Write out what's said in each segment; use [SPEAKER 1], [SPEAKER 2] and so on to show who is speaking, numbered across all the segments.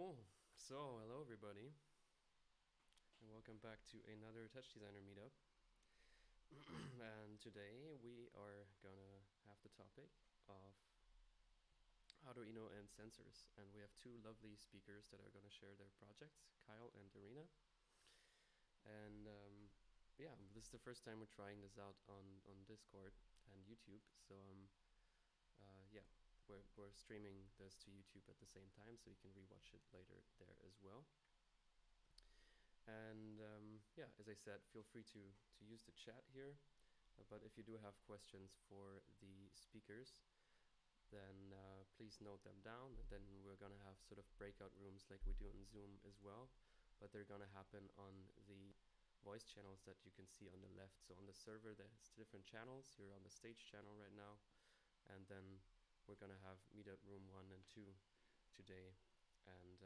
[SPEAKER 1] Cool. So, hello everybody, and welcome back to another TouchDesigner Meetup. And today we are gonna have the topic of Arduino and sensors, and we have two lovely speakers that are gonna share their projects, Kyle and Irina. And yeah, this is the first time we're trying this out on Discord and YouTube. So yeah, we're streaming this to YouTube at the same time, so you can rewatch it later there as well. And yeah, as I said, feel free to use the chat here. But if you do have questions for the speakers, then please note them down. And then we're going to have sort of breakout rooms like we do on Zoom as well. But they're going to happen on the voice channels that you can see on the left. So on the server, there's different channels. You're on the stage channel right now. And then we're going to have Meetup Room 1 and 2 today. And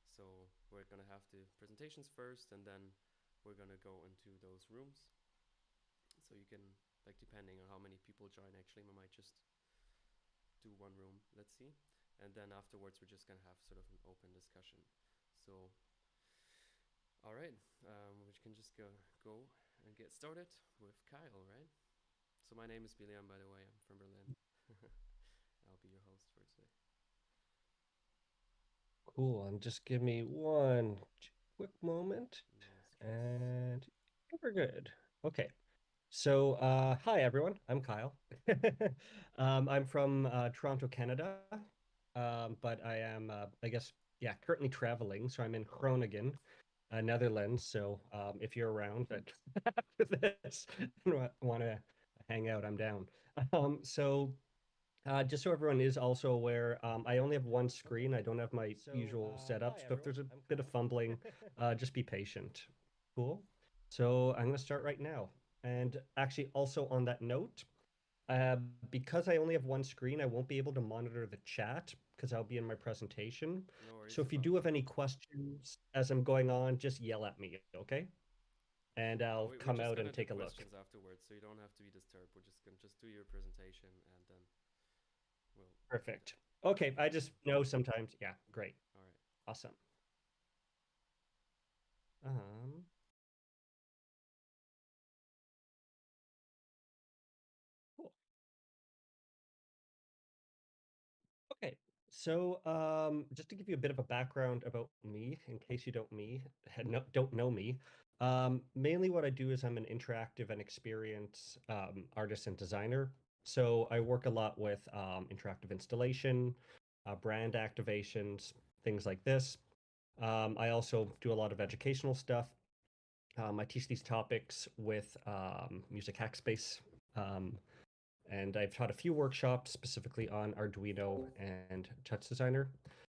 [SPEAKER 1] so we're going to have the presentations first, and then we're going to go into those rooms. So you can, like, depending on how many people join, actually, we might just do one room. Let's see. And then afterwards, we're just going to have sort of an open discussion. So, all right, we can just go and get started with Kyle, right? So my name is Bileam, by the way. I'm from Berlin. I'll be your host for today.
[SPEAKER 2] Cool. And just give me one quick moment.
[SPEAKER 1] No stress.
[SPEAKER 2] And we're good. Okay. So, hi everyone. I'm Kyle. I'm from Toronto, Canada. But I am, I guess, yeah, currently traveling. So I'm in Groningen, Netherlands. So, if you're around after this and want to hang out, I'm down. So just so everyone is also aware, I only have one screen. I don't have my usual setup. So if there's a bit of fumbling, just be patient. Cool. So I'm going to start right now. And actually, also on that note, uh, because I only have one screen, I won't be able to monitor the chat because I'll be in my presentation.
[SPEAKER 1] No
[SPEAKER 2] So
[SPEAKER 1] worries
[SPEAKER 2] if you
[SPEAKER 1] about
[SPEAKER 2] do have
[SPEAKER 1] that.
[SPEAKER 2] any questions as I'm going on, just yell at me, okay? And I'll
[SPEAKER 1] We're
[SPEAKER 2] come
[SPEAKER 1] just
[SPEAKER 2] out
[SPEAKER 1] gonna
[SPEAKER 2] and
[SPEAKER 1] do
[SPEAKER 2] take a look.
[SPEAKER 1] questions afterwards, so you don't have to be disturbed. We're just gonna do your presentation, and then we'll do that.
[SPEAKER 2] Perfect. Okay, I just know sometimes. Yeah, great.
[SPEAKER 1] All right.
[SPEAKER 2] Awesome. Um, cool. Okay. So, just to give you a bit of a background about me, in case you don't know me, mainly what I do is I'm an interactive and experience artist and designer. So I work a lot with interactive installation, brand activations, things like this. I also do a lot of educational stuff. I teach these topics with Music Hackspace. Um, and I've taught a few workshops specifically on Arduino and TouchDesigner.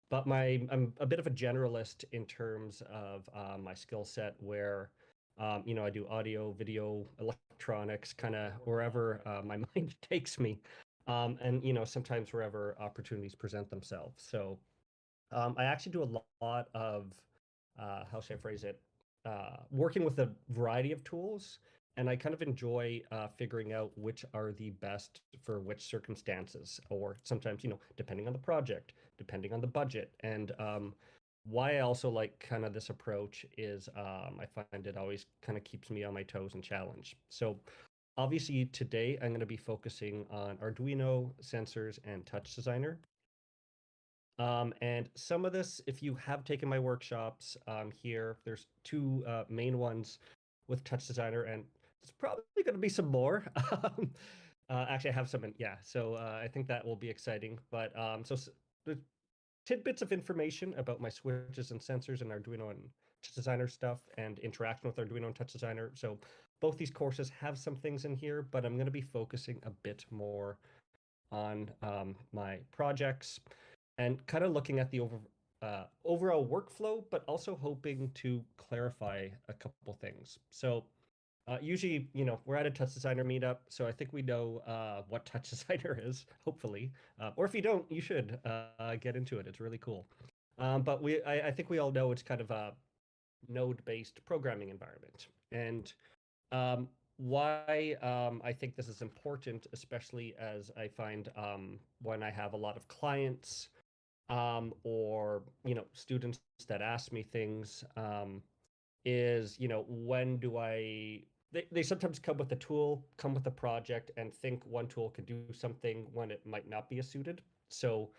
[SPEAKER 2] But I'm a bit of a generalist in terms of my skill set, where I do audio, video, electronics, kind of wherever my mind takes me, and sometimes wherever opportunities present themselves. So I actually do a lot of how should I phrase it? Working with a variety of tools, and I kind of enjoy figuring out which are the best for which circumstances, or sometimes, depending on the project, depending on the budget. And why I also like kind of this approach is I find it always kind of keeps me on my toes and challenge. So obviously today I'm going to be focusing on Arduino sensors and Touch Designer. And some of this, if you have taken my workshops here, there's two main ones with TouchDesigner, and there's probably going to be some more. Actually, I have some, yeah. So I think that will be exciting. But the tidbits of information about my switches and sensors and Arduino and TouchDesigner stuff, and interaction with Arduino and TouchDesigner. So both these courses have some things in here, but I'm going to be focusing a bit more on my projects and kind of looking at the overall workflow, but also hoping to clarify a couple things. So usually, we're at a Touch Designer meetup, so I think we know what Touch Designer is, hopefully. Or if you don't, you should get into it. It's really cool. But I think we all know it's kind of a node-based programming environment. And why I think this is important, especially as I find when I have a lot of clients or students that ask me things, is when do I they sometimes come with a tool, come with a project, and think one tool can do something when it might not be as suited. So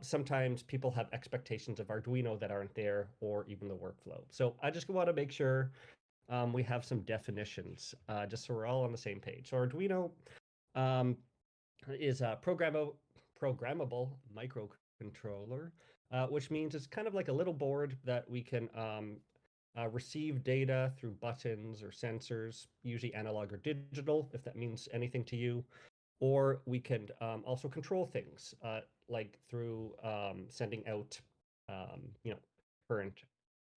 [SPEAKER 2] sometimes people have expectations of Arduino that aren't there, or even the workflow. So I just want to make sure we have some definitions, just so we're all on the same page. So Arduino um, is a programmable microcontroller, which means it's kind of like a little board that we can receive data through buttons or sensors, usually analog or digital, if that means anything to you. Or we can also control things, like through sending out, current.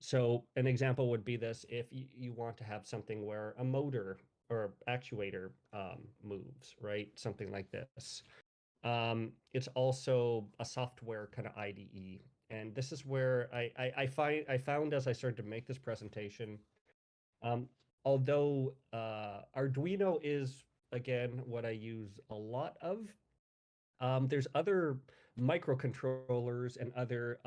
[SPEAKER 2] So an example would be this: if you want to have something where a motor or actuator moves, right? Something like this. It's also a software kind of IDE. And this is where I found, as I started to make this presentation, um, although Arduino is again what I use a lot of, there's other microcontrollers and other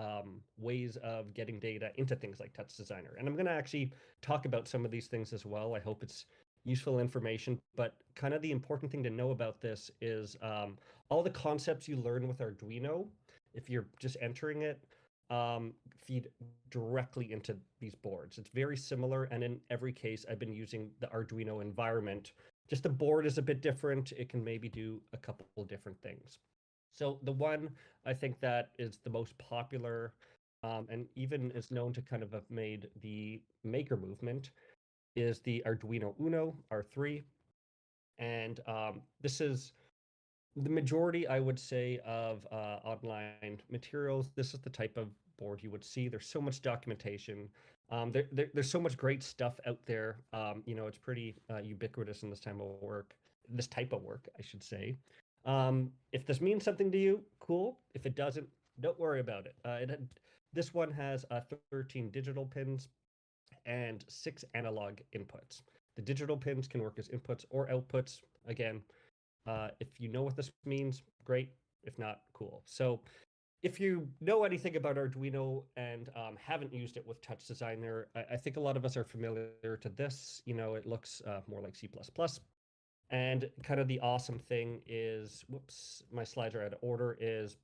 [SPEAKER 2] ways of getting data into things like TouchDesigner. And I'm going to actually talk about some of these things as well. I hope it's useful information. But kind of the important thing to know about this is all the concepts you learn with Arduino, if you're just entering it, feed directly into these boards. It's very similar. And in every case, I've been using the Arduino environment. Just the board is a bit different. It can maybe do a couple different things. So the one I think that is the most popular, and even is known to kind of have made the maker movement, is the Arduino Uno R3. And this is the majority, I would say, of online materials. This is the type of board you would see. There's so much documentation. There's so much great stuff out there. It's pretty ubiquitous in this type of work, I should say. If this means something to you, cool. If it doesn't, don't worry about it. This one has 13 digital pins and 6 analog inputs. The digital pins can work as inputs or outputs. Again, if you know what this means, great. If not, cool. So if you know anything about Arduino and haven't used it with TouchDesigner, I think a lot of us are familiar to this. It looks more like C++. And kind of the awesome thing is, whoops, my slides are out of order, is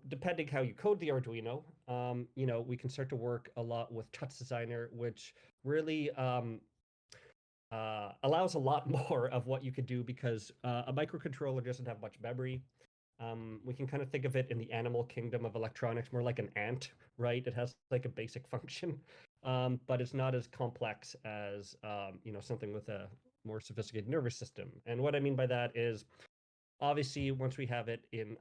[SPEAKER 2] depending how you code the Arduino, we can start to work a lot with TouchDesigner, which really allows a lot more of what you could do, because a microcontroller doesn't have much memory. We can kind of think of it in the animal kingdom of electronics, more like an ant, right? It has like a basic function, but it's not as complex as something with a more sophisticated nervous system. And what I mean by that is, obviously, once we have it in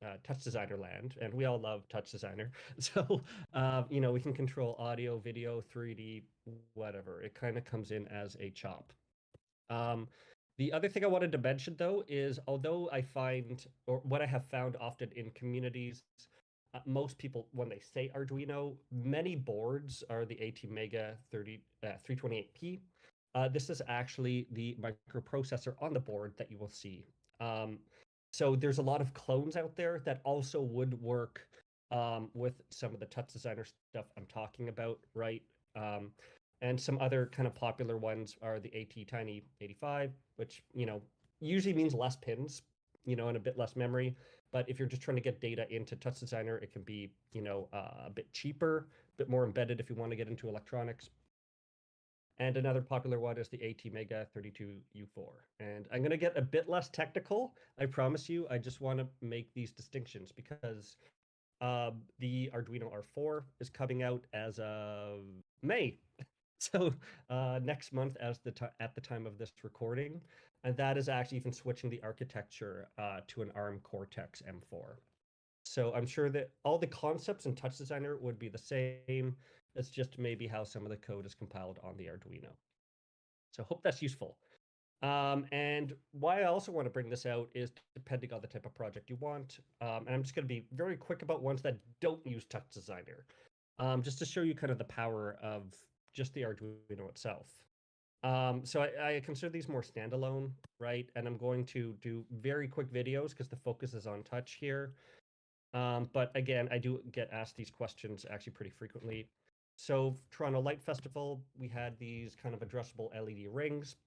[SPEAKER 2] TouchDesigner land, and we all love TouchDesigner, so we can control audio, video, 3D, whatever. It kind of comes in as a chop. The other thing I wanted to mention, though, is although I find, or what I have found often in communities, most people, when they say Arduino, many boards are the ATmega 328P. This is actually the microprocessor on the board that you will see. So there's a lot of clones out there that also would work with some of the TouchDesigner stuff I'm talking about, right? And some other kind of popular ones are the AT Tiny 85, which, usually means less pins, and a bit less memory. But if you're just trying to get data into TouchDesigner, it can be, a bit cheaper, a bit more embedded if you want to get into electronics. And another popular one is the ATmega 32U4. And I'm going to get a bit less technical. I promise you. I just want to make these distinctions because the Arduino R4 is coming out as of May. So next month, at the time of this recording, and that is actually even switching the architecture to an ARM Cortex M4. So I'm sure that all the concepts in TouchDesigner would be the same. It's just maybe how some of the code is compiled on the Arduino. So hope that's useful. And why I also want to bring this out is depending on the type of project you want. And I'm just going to be very quick about ones that don't use TouchDesigner, just to show you kind of the power of just the Arduino itself. So I consider these more standalone, right? And I'm going to do very quick videos because the focus is on touch here. But again, I do get asked these questions actually pretty frequently. So Toronto Light Festival, we had these kind of addressable LED rings.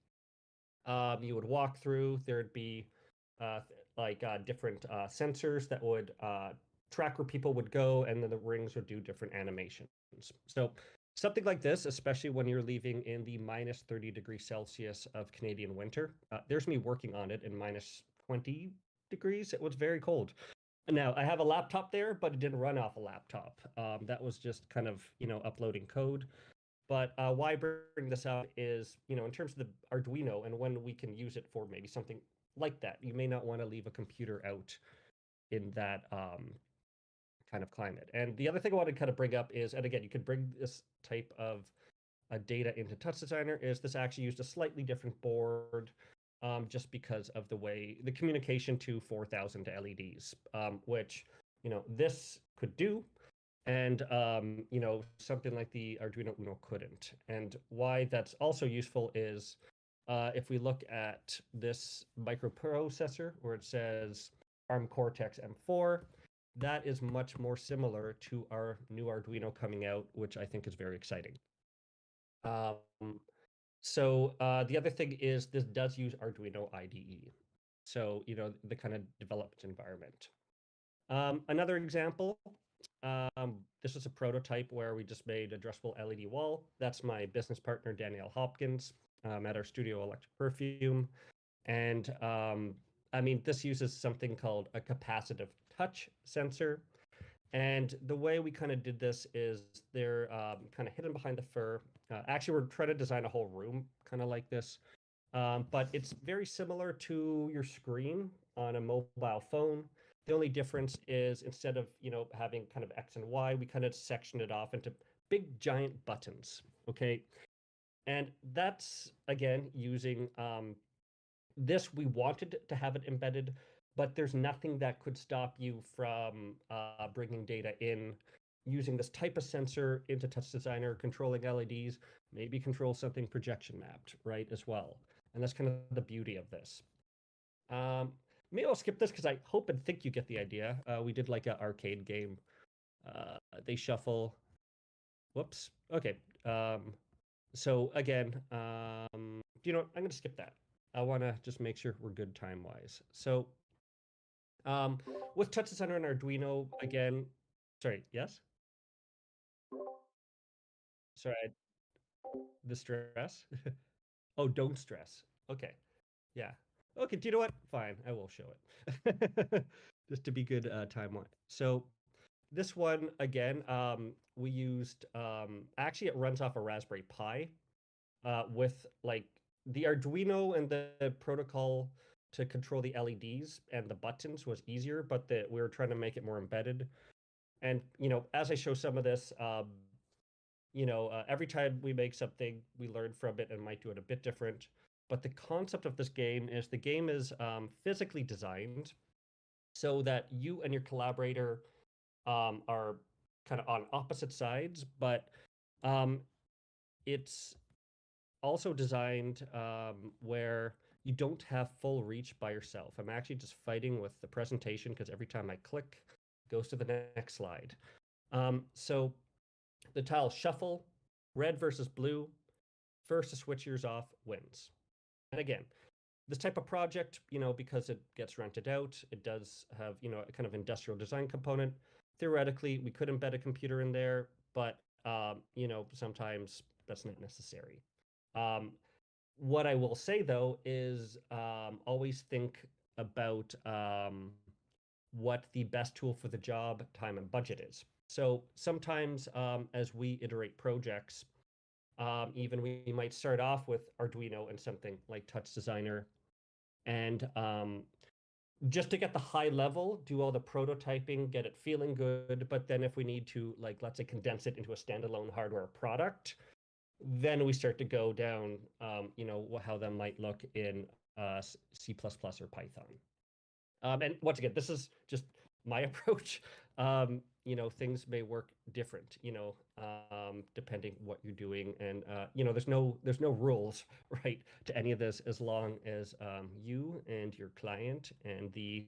[SPEAKER 2] You would walk through, there'd be different sensors that would track where people would go, and then the rings would do different animations. So something like this, especially when you're leaving in the minus 30 degrees Celsius of Canadian winter. There's me working on it in minus 20 degrees. It was very cold. Now, I have a laptop there, but it didn't run off a laptop. That was just kind of, uploading code. But why bring this up is, in terms of the Arduino and when we can use it for maybe something like that, you may not want to leave a computer out in that kind of climate. And the other thing I want to kind of bring up is, and again, you could bring this type of data into TouchDesigner, is this actually used a slightly different board just because of the way the communication to 4,000 LEDs, which, this could do. And, something like the Arduino Uno couldn't. And why that's also useful is if we look at this microprocessor where it says ARM Cortex M4, that is much more similar to our new Arduino coming out, which I think is very exciting. So the other thing is this does use Arduino IDE. So, the kind of developed environment. Another example, this is a prototype where we just made addressable LED wall. That's my business partner, Danielle Hopkins, at our studio Electric Perfume. And this uses something called a capacitive touch sensor. And the way we kind of did this is they're kind of hidden behind the fur. Actually, we're trying to design a whole room kind of like this. But it's very similar to your screen on a mobile phone. The only difference is instead of, having kind of X and Y, we kind of section it off into big giant buttons. Okay. And that's, again, using this. We wanted to have it embedded, but there's nothing that could stop you from bringing data in using this type of sensor into TouchDesigner, controlling LEDs, maybe control something projection mapped, right, as well. And that's kind of the beauty of this. Maybe I'll skip this because I hope and think you get the idea. We did like an arcade game. They shuffle. Whoops. Okay. So again, I'm going to skip that. I want to just make sure we're good time-wise. So with TouchDesigner and Arduino, again, sorry, yes? Sorry, the stress. Oh, don't stress. Okay. Yeah. Okay, do you know what? Fine, I will show it. Just to be good time-wise. So this one, again, we used, actually it runs off a Raspberry Pi with like the Arduino, and the protocol to control the LEDs and the buttons was easier, but we were trying to make it more embedded. And, as I show some of this, every time we make something, we learn from it and might do it a bit different. But the concept of this game is the game is physically designed so that you and your collaborator are kind of on opposite sides, but it's also designed where you don't have full reach by yourself. I'm actually just fighting with the presentation because every time I click, it goes to the next slide. So the tiles shuffle, red versus blue. First to switch yours off wins. And again, this type of project, because it gets rented out, it does have, a kind of industrial design component. Theoretically, we could embed a computer in there, but, sometimes that's not necessary. What I will say, though, is always think about what the best tool for the job, time, and budget is. So sometimes as we iterate projects, even we might start off with Arduino and something like TouchDesigner, and just to get the high level, do all the prototyping, get it feeling good. But then if we need to, like, let's say, condense it into a standalone hardware product, then we start to go down, how that might look in C++ or Python. And once again, this is just my approach. Things may work different, depending what you're doing. And, there's no rules, right, to any of this as long as you and your client and the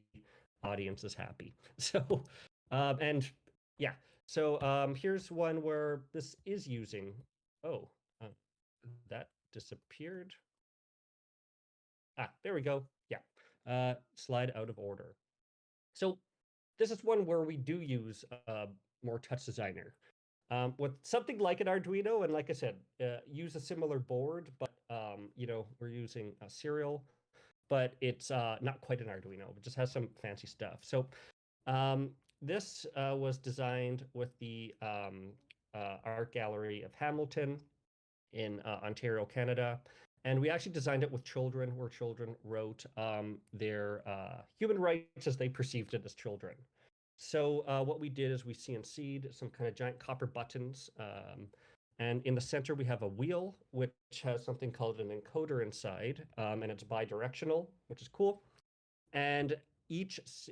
[SPEAKER 2] audience is happy. So And yeah, so here's one where this is using. Oh, uh, that disappeared. Ah, there we go. Yeah, slide out of order. So this is one where we do use more TouchDesigner. With something like an Arduino, and like I said, use a similar board, but we're using a serial, but it's not quite an Arduino. It just has some fancy stuff. So um, this was designed with the Art Gallery of Hamilton in Ontario, Canada. And we actually designed it with children, where children wrote their human rights as they perceived it as children. So what we did is we CNC'd some kind of giant copper buttons. And in the center, we have a wheel, which has something called an encoder inside, and it's bi-directional, which is cool. And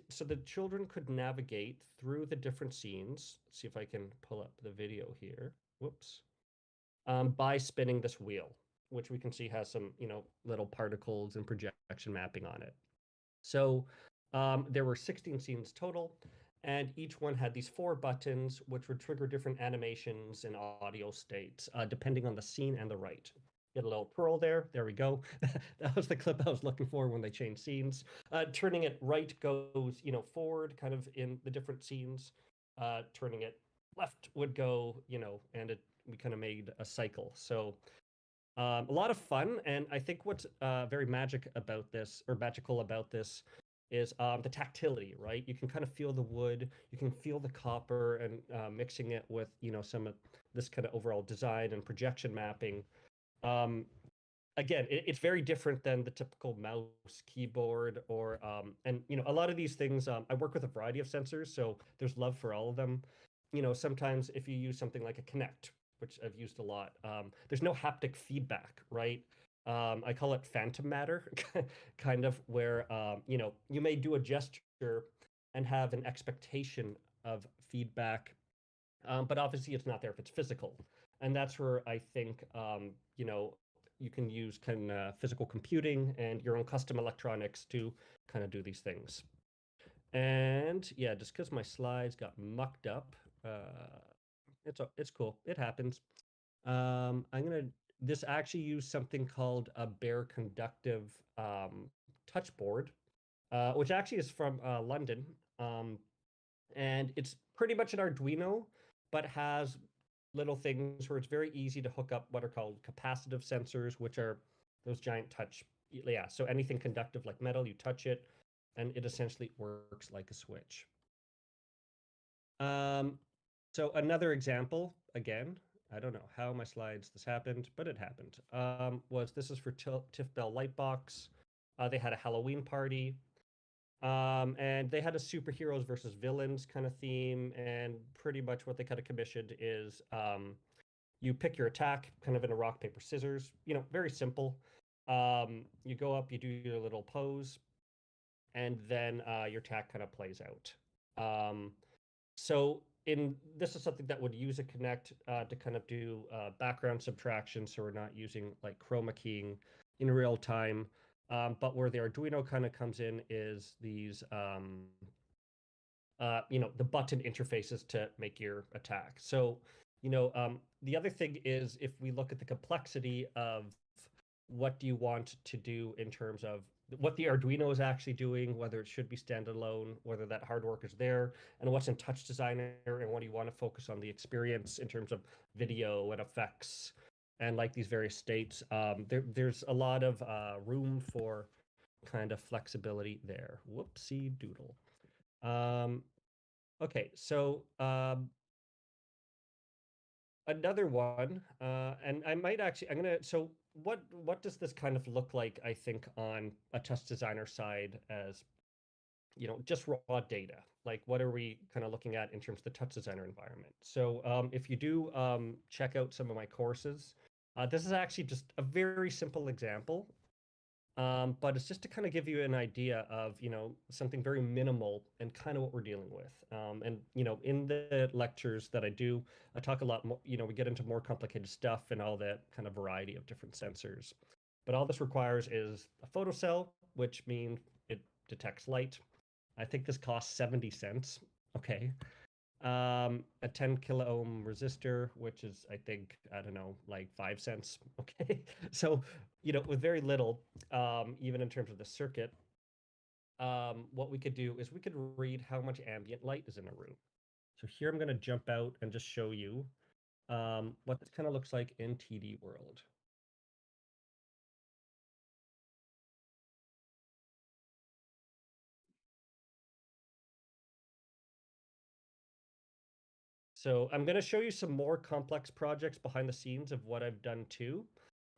[SPEAKER 2] so the children could navigate through the different scenes. Let's see if I can pull up the video here. Whoops. By spinning this wheel, which we can see has some, little particles and projection mapping on it. So there were 16 scenes total, and each one had these 4 buttons, which would trigger different animations and audio states, depending on the scene and the right. Get a little twirl there. There we go. That was the clip I was looking for when they changed scenes. Turning it right goes, forward, kind of in the different scenes. Turning it left would go, and we kind of made a cycle. So a lot of fun, and I think what's very magical about this is the tactility, right? You can kind of feel the wood, you can feel the copper, and mixing it with some of this kind of overall design and projection mapping. Um, Again, it's very different than the typical mouse keyboard or and a lot of these things. I work with a variety of sensors, so there's love for all of them. Sometimes if you use something like a Connect, which I've used a lot, there's no haptic feedback, right? I call it phantom matter, kind of where you may do a gesture and have an expectation of feedback, but obviously it's not there if it's physical. And that's where I think you can use kind of physical computing and your own custom electronics to kind of do these things. And yeah, just because my slides got mucked up, it's cool. It happens. I'm gonna this actually used something called a bare conductive touch board, which actually is from London. And it's pretty much an Arduino, but has little things where it's very easy to hook up what are called capacitive sensors, which are those giant touch. Yeah, so anything conductive like metal, you touch it, and it essentially works like a switch. So another example, again, I don't know how my slides this happened, but it happened. This is for Tiff Bell Lightbox. They had a Halloween party. And they had a superheroes versus villains kind of theme, and pretty much what they kind of commissioned is you pick your attack kind of in a rock, paper, scissors, very simple. You go up, you do your little pose, and then your attack kind of plays out. So this is something that would use a Connect to kind of do background subtraction, so we're not using like chroma keying in real time. But where the Arduino kind of comes in is these, the button interfaces to make your attack. So, the other thing is if we look at the complexity of what do you want to do in terms of what the Arduino is actually doing, whether it should be standalone, whether that hard work is there, and what's in TouchDesigner, and what do you want to focus on the experience in terms of video and effects, and like these various states. There's a lot of room for kind of flexibility there. Whoopsie doodle. Okay, so another one, and I might actually, so what does this kind of look like, I think, on a TouchDesigner side as, just raw data? Like, what are we kind of looking at in terms of the TouchDesigner environment? So if you do check out some of my courses, this is actually just a very simple example, but it's just to kind of give you an idea of, something very minimal and kind of what we're dealing with. And, in the lectures that I do, I talk a lot more, we get into more complicated stuff and all that kind of variety of different sensors. But all this requires is a photocell, which means it detects light. I think this costs 70 cents. Okay. A 10 kilo ohm resistor, which is, I think, I don't know, like 5 cents. Okay. So, with very little, even in terms of the circuit, what we could do is we could read how much ambient light is in a room. So here I'm going to jump out and just show you what this kind of looks like in TD world. So I'm going to show you some more complex projects behind the scenes of what I've done too.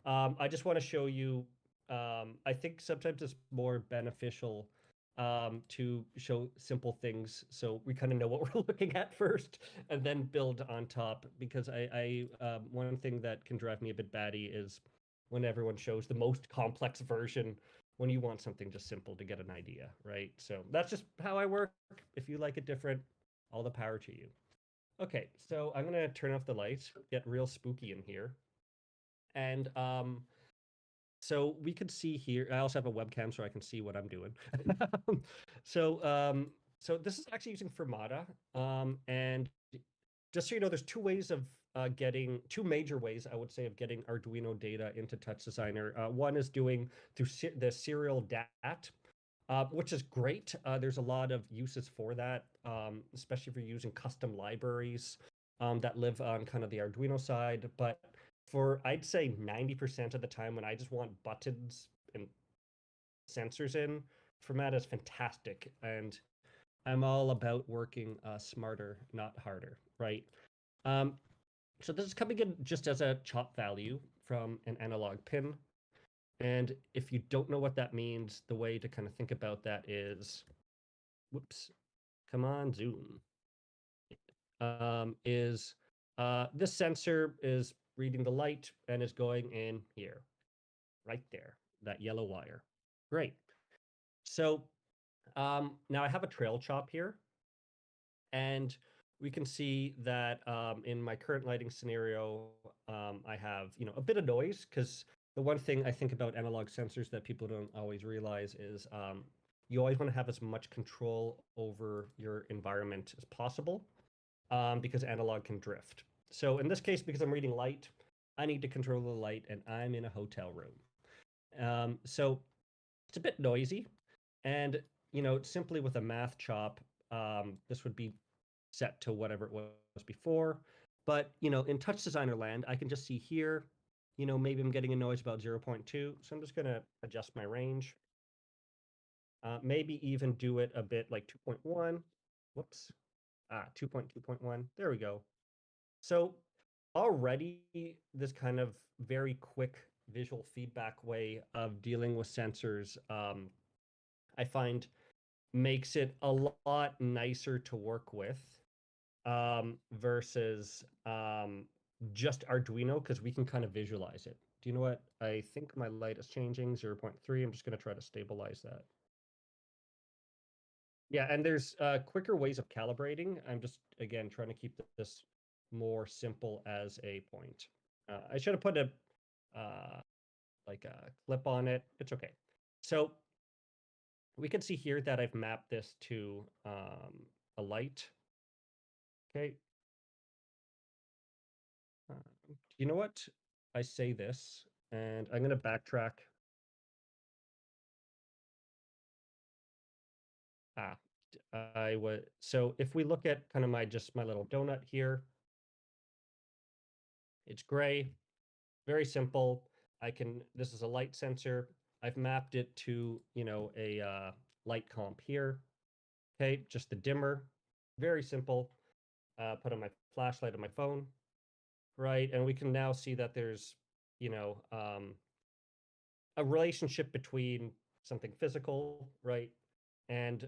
[SPEAKER 2] I just want to show you, I think sometimes it's more beneficial to show simple things so we kind of know what we're looking at first and then build on top. Because one thing that can drive me a bit batty is when everyone shows the most complex version when you want something just simple to get an idea, right? So that's just how I work. If you like it different, all the power to you. Okay, so I'm gonna turn off the lights, get real spooky in here. And so we could see here, I also have a webcam so I can see what I'm doing. So so this is actually using Fermata. And just so you know, there's two major ways I would say of getting Arduino data into TouchDesigner. One is doing through the serial DAT, which is great. There's a lot of uses for that, especially if you're using custom libraries that live on kind of the Arduino side. But for, I'd say, 90% of the time when I just want buttons and sensors in, Format is fantastic. And I'm all about working smarter, not harder, right? Um, so this is coming in just as a chop value from an analog pin. And if you don't know what that means, the way to kind of think about that is, whoops, come on, zoom, is this sensor is reading the light and is going in here, right there, that yellow wire. Great. So now I have a trail chop here, and we can see that in my current lighting scenario, I have, a bit of noise, because the one thing I think about analog sensors that people don't always realize is you always want to have as much control over your environment as possible, because analog can drift. So in this case, because I'm reading light, I need to control the light, and I'm in a hotel room. So it's a bit noisy, and simply with a math chop, this would be set to whatever it was before. But in TouchDesigner land, I can just see here, maybe I'm getting a noise about 0.2. So I'm just going to adjust my range. Maybe even do it a bit like 2.1. Whoops. 2.2.1. There we go. So already this kind of very quick visual feedback way of dealing with sensors, I find makes it a lot nicer to work with, versus just Arduino, because we can kind of visualize it. Do you know what? I think my light is changing 0.3. I'm just going to try to stabilize that. Yeah, and there's quicker ways of calibrating. I'm just, again, trying to keep this more simple as a point. I should have put like a clip on it. It's okay. So we can see here that I've mapped this to a light. Okay. You know what? I say this, and I'm going to backtrack. Ah, I would. So if we look at kind of my little donut here, it's gray, very simple. This is a light sensor. I've mapped it to, a light comp here. Okay, just the dimmer, very simple. Put on my flashlight on my phone, right? And we can now see that there's, you know, um, a relationship between something physical, right, and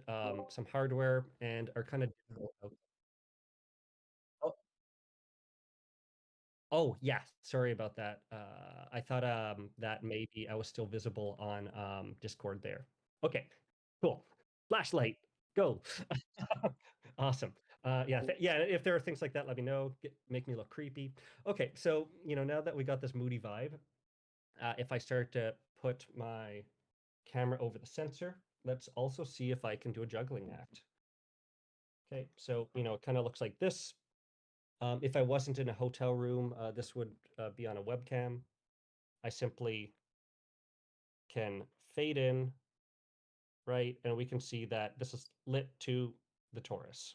[SPEAKER 2] some hardware, and are kind of digital. Oh, oh yeah, sorry about that. I thought that maybe I was still visible on Discord there. Okay, cool. Flashlight, go. Awesome. Yeah, yeah. If there are things like that, let me know. Make me look creepy. Okay, so now that we got this moody vibe, if I start to put my camera over the sensor, let's also see if I can do a juggling act. Okay, so, it kind of looks like this. If I wasn't in a hotel room, this would be on a webcam. I simply can fade in, right? And we can see that this is lit to the torus.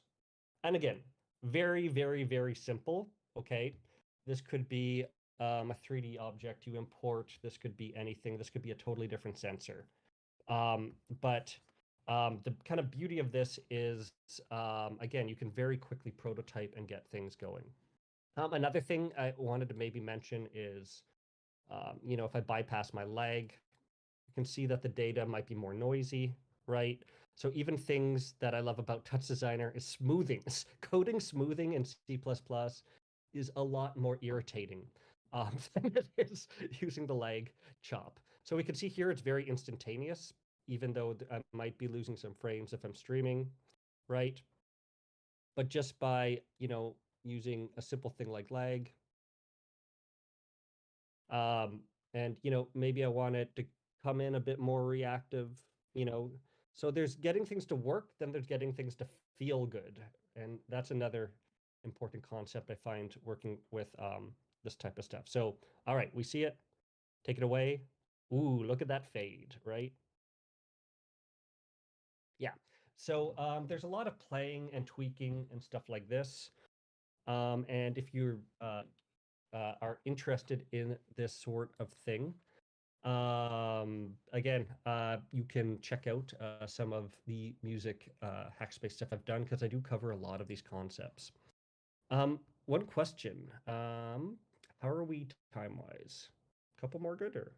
[SPEAKER 2] And again, very, very, very simple, okay? This could be a 3D object you import. This could be anything. This could be a totally different sensor. But the kind of beauty of this is, again, you can very quickly prototype and get things going. Another thing I wanted to maybe mention is, if I bypass my lag, you can see that the data might be more noisy, right? So even things that I love about TouchDesigner is smoothing. Coding smoothing in C++ is a lot more irritating than it is using the lag chop. So we can see here it's very instantaneous, even though I might be losing some frames if I'm streaming, right? But just by, using a simple thing like lag, and maybe I want it to come in a bit more reactive, you know. So there's getting things to work, then there's getting things to feel good, and that's another important concept I find working with this type of stuff. So all right, we see it. Take it away. Ooh, look at that fade, right? Yeah. So there's a lot of playing and tweaking and stuff like this. And if you are interested in this sort of thing, again, you can check out some of the music hackspace stuff I've done because I do cover a lot of these concepts. One question, how are we time-wise? Couple more good or?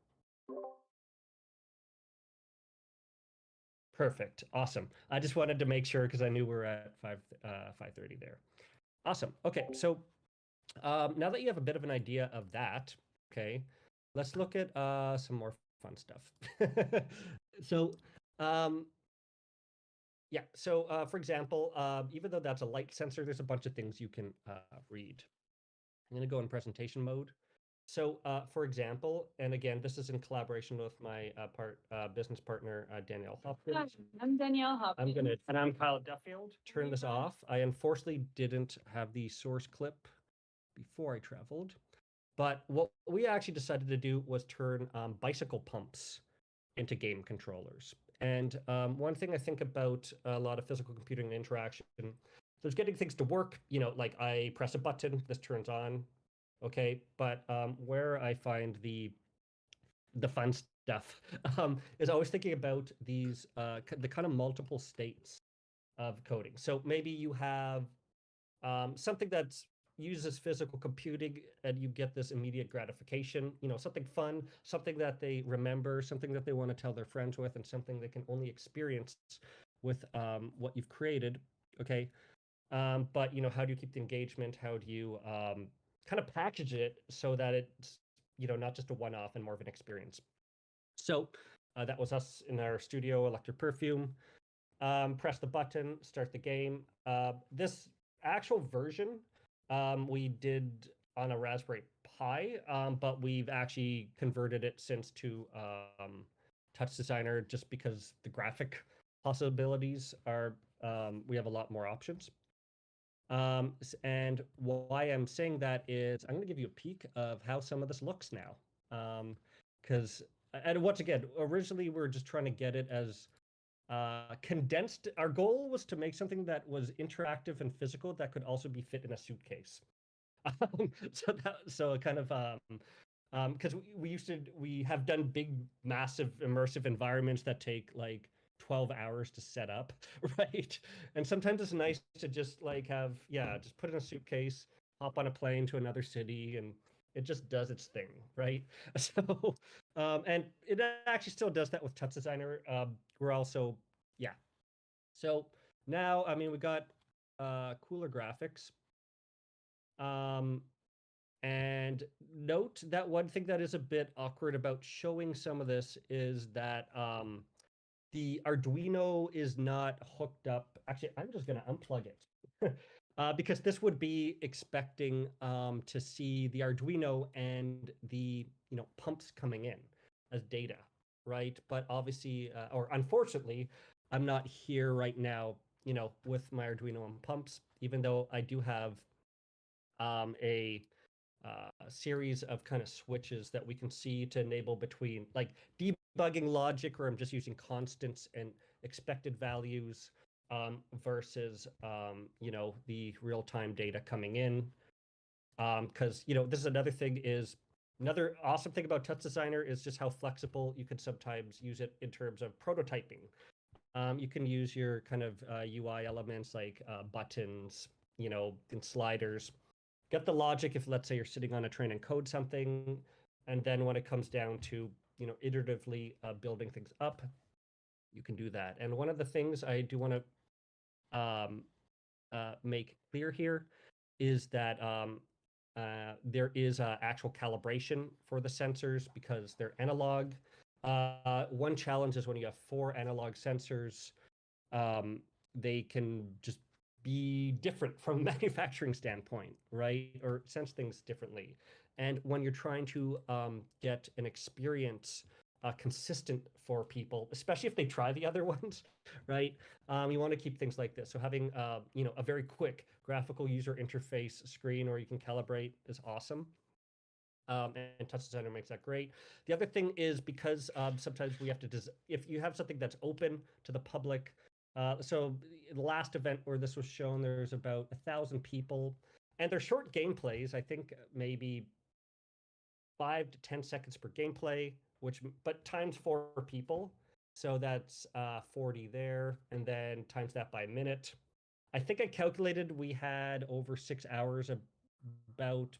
[SPEAKER 2] Perfect. Awesome. I just wanted to make sure because I knew we're at 5:30 there. Awesome. Okay, so now that you have a bit of an idea of that, okay, let's look at some more fun stuff. So, yeah, so for example, even though that's a light sensor, there's a bunch of things you can read. I'm going to go in presentation mode. So, for example, and again, this is in collaboration with my business partner, Danielle Hopkins.
[SPEAKER 3] Hi, I'm Danielle Hopkins.
[SPEAKER 2] And I'm Kyle Duffield. Turn this off. I unfortunately didn't have the source clip before I traveled, but what we actually decided to do was turn bicycle pumps into game controllers. And one thing I think about a lot of physical computing and interaction, there's getting things to work, like I press a button, this turns on, okay, but where I find the fun stuff is always thinking about these the kind of multiple states of coding. So maybe you have something that uses physical computing and you get this immediate gratification, something fun, something that they remember, something that they want to tell their friends with, and something they can only experience with what you've created, okay? But how do you keep the engagement? How do you kind of package it so that it's not just a one-off and more of an experience? So that was us in our studio, Electric Perfume. Press the button, start the game. This actual version we did on a Raspberry Pi, but we've actually converted it since to TouchDesigner just because the graphic possibilities are, we have a lot more options. And why I'm saying that is I'm going to give you a peek of how some of this looks now. Because, and once again, originally we were just trying to get it as condensed. Our goal was to make something that was interactive and physical that could also be fit in a suitcase. So kind of because we have done big, massive, immersive environments that take like 12 hours to set up, right? And sometimes it's nice to just just put in a suitcase, hop on a plane to another city, and it just does its thing, right? So, and it actually still does that with TouchDesigner. We're also, yeah. So now, I mean, we got cooler graphics. And note that one thing that is a bit awkward about showing some of this is that the Arduino is not hooked up. Actually, I'm just going to unplug it because this would be expecting to see the Arduino and the pumps coming in as data, right? But obviously, or unfortunately, I'm not here right now with my Arduino and pumps, even though I do have a series of kind of switches that we can see to enable between like debugging logic, or I'm just using constants and expected values versus the real-time data coming in. Because this is another thing is another awesome thing about TouchDesigner is just how flexible you can sometimes use it in terms of prototyping. You can use your kind of UI elements like buttons, and sliders. Get the logic if, let's say, you're sitting on a train and code something, and then when it comes down to, iteratively building things up, you can do that. And one of the things I do want to make clear here is that there is actual calibration for the sensors because they're analog. One challenge is when you have 4 analog sensors, they can just be different from a manufacturing standpoint, right? Or sense things differently. And when you're trying to get an experience consistent for people, especially if they try the other ones, right? You want to keep things like this. So having a very quick graphical user interface screen where you can calibrate is awesome. And TouchDesigner makes that great. The other thing is because sometimes we have to, if you have something that's open to the public, so the last event where this was shown, there's about 1,000 people, and they're short gameplays. I think maybe 5 to 10 seconds per gameplay, but times 4 people. So that's 40 there, and then times that by a minute. I think I calculated we had over 6 hours, about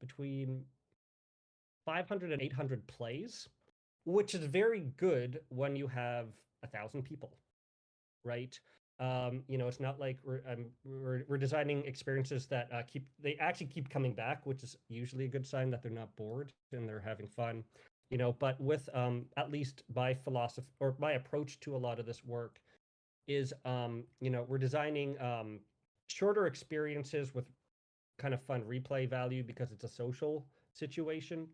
[SPEAKER 2] between 500 and 800 plays, which is very good when you have 1,000 people, right? It's not like we're designing experiences that they actually keep coming back, which is usually a good sign that they're not bored and they're having fun. But with at least my philosophy or my approach to a lot of this work is we're designing shorter experiences with kind of fun replay value because it's a social situation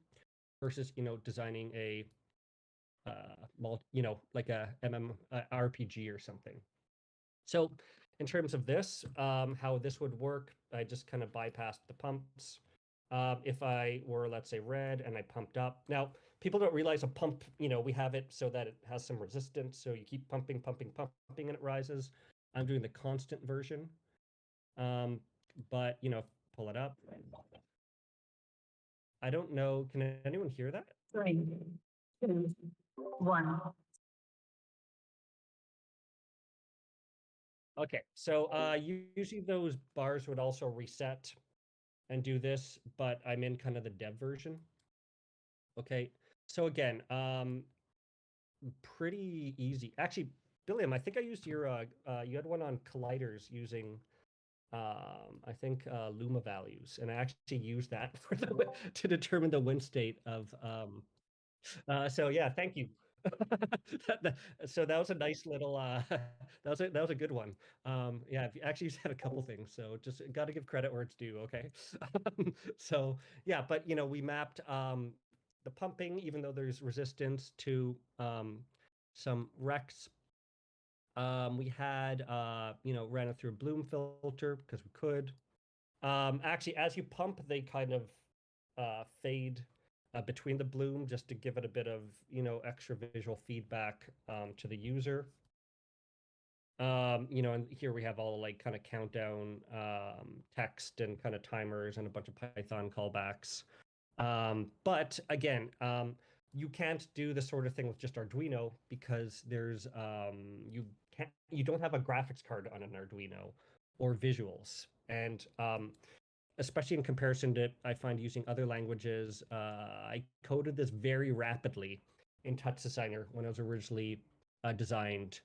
[SPEAKER 2] versus designing a like a RPG or something. So in terms of this, how this would work, I just kind of bypassed the pumps. If I were, let's say, red and I pumped up. Now, people don't realize a pump, we have it so that it has some resistance. So you keep pumping, pumping, pumping, and it rises. I'm doing the constant version. But, pull it up. I don't know. Can anyone hear that?
[SPEAKER 3] 3, 2, 1.
[SPEAKER 2] Okay, so usually those bars would also reset and do this, but I'm in kind of the dev version. Okay, so again, pretty easy. Actually, Bileam, I think I used your, you had one on colliders using, I think, Luma values, and I actually used that for to determine the win state of, so yeah, thank you. So that was a nice little that was a good one. Yeah, I've actually had a couple things, so just got to give credit where it's due. Okay. So yeah, but we mapped the pumping, even though there's resistance, to some Rex. We had ran it through a bloom filter because we could. Actually, as you pump, they kind of fade between the bloom just to give it a bit of extra visual feedback to the user. And here we have all like kind of countdown text and kind of timers and a bunch of Python callbacks. But again, you can't do this sort of thing with just Arduino because there's you don't have a graphics card on an Arduino or visuals. And especially in comparison to, I find, using other languages. I coded this very rapidly in TouchDesigner when it was originally designed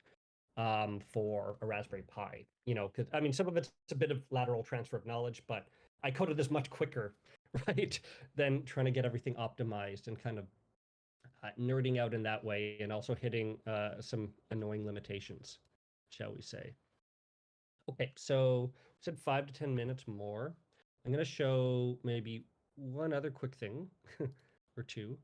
[SPEAKER 2] for a Raspberry Pi. Because I mean, some of it's a bit of lateral transfer of knowledge, but I coded this much quicker, right, than trying to get everything optimized and kind of nerding out in that way, and also hitting some annoying limitations, shall we say. Okay, so we said 5 to 10 minutes more. I'm going to show maybe one other quick thing or two.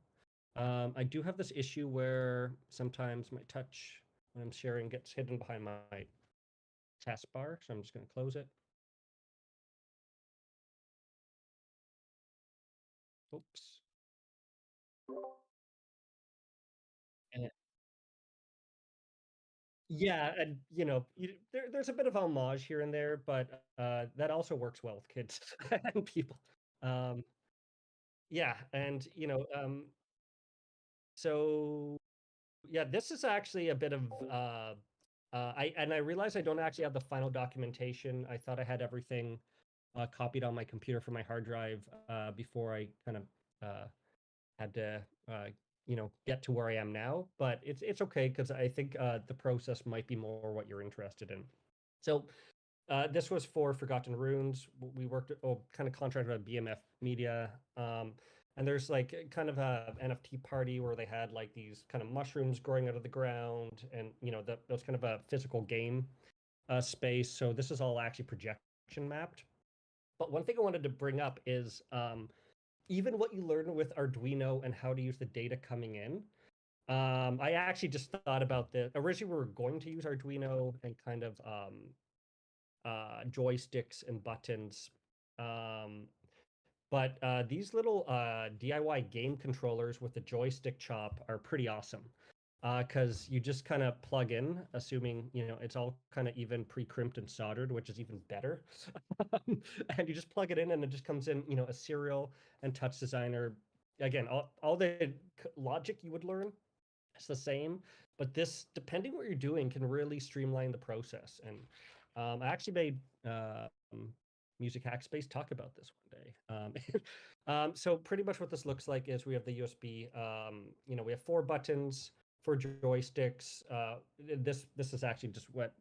[SPEAKER 2] I do have this issue where sometimes my touch when I'm sharing gets hidden behind my taskbar, so I'm just going to close it. Oops. And yeah, and there's a bit of homage here and there, but that also works well with kids and people. Um, yeah, and so yeah, this is actually a bit of I realize I don't actually have the final documentation. I thought I had everything copied on my computer from my hard drive before I kind of had to get to where I am now. But it's okay because I think the process might be more what you're interested in. So this was for Forgotton Runes. We worked kind of contracted with BMF Media. And there's like kind of a NFT party where they had like these kind of mushrooms growing out of the ground, and those kind of a physical game space. So this is all actually projection mapped. But one thing I wanted to bring up is even what you learn with Arduino and how to use the data coming in. I actually just thought about this. Originally, we were going to use Arduino and kind of joysticks and buttons. But these little DIY game controllers with the joystick chop are pretty awesome because you just kind of plug in, assuming it's all kind of even pre-crimped and soldered, which is even better. And you just plug it in, and it just comes in, a serial and TouchDesigner. Again, all the logic you would learn is the same, but this, depending what you're doing, can really streamline the process. And I actually made Music Hackspace talk about this one day. So pretty much what this looks like is we have the USB. We have 4 buttons for joysticks. This is actually just what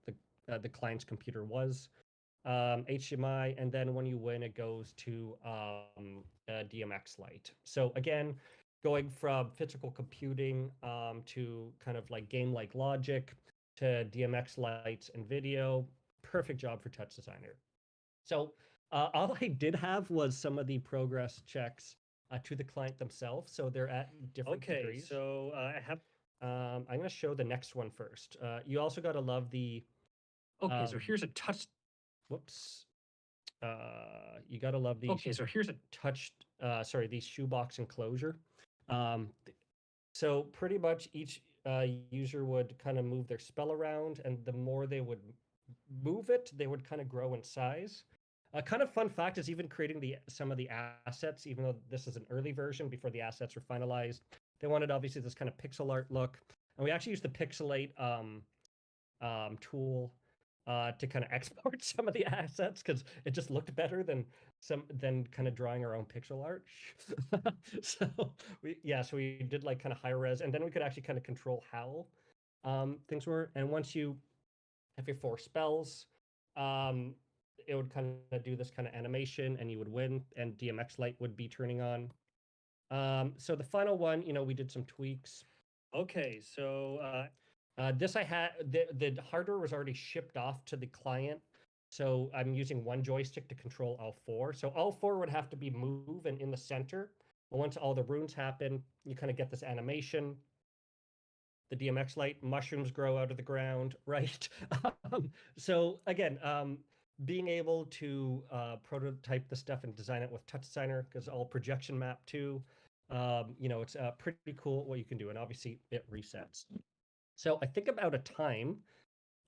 [SPEAKER 2] the client's computer was. HDMI, and then when you win, it goes to DMX Lite. So again, going from physical computing to kind of like game-like logic to DMX Lights and video. Perfect job for TouchDesigner. So all I did have was some of the progress checks to the client themselves. So they're at different degrees. So I have. I'm going to show the next one first. You also got to love the. Okay, so here's a touch. Whoops. You got to love these. Okay, so here's a touched. Sorry, these shoebox enclosure. So pretty much each user would kind of move their spell around, and the more they would move it, they would kind of grow in size. A kind of fun fact is even creating some of the assets, even though this is an early version before the assets were finalized. They wanted obviously this kind of pixel art look, and we actually used the Pixelate tool to kind of export some of the assets because it just looked better than kind of drawing our own pixel art. So we did like kind of high res, and then we could actually kind of control how things were. And once you have your 4 spells, it would kind of do this kind of animation, and you would win, and DMX Light would be turning on. So the final one, we did some tweaks. Okay, so this I had the hardware was already shipped off to the client, so I'm using one joystick to control all 4. So all 4 would have to be moved and in the center. But once all the runes happen, you kind of get this animation. The DMX Light mushrooms grow out of the ground, right? So again, being able to prototype the stuff and design it with TouchDesigner, because all projection map too. It's pretty cool what you can do, and obviously it resets. So I think about a time,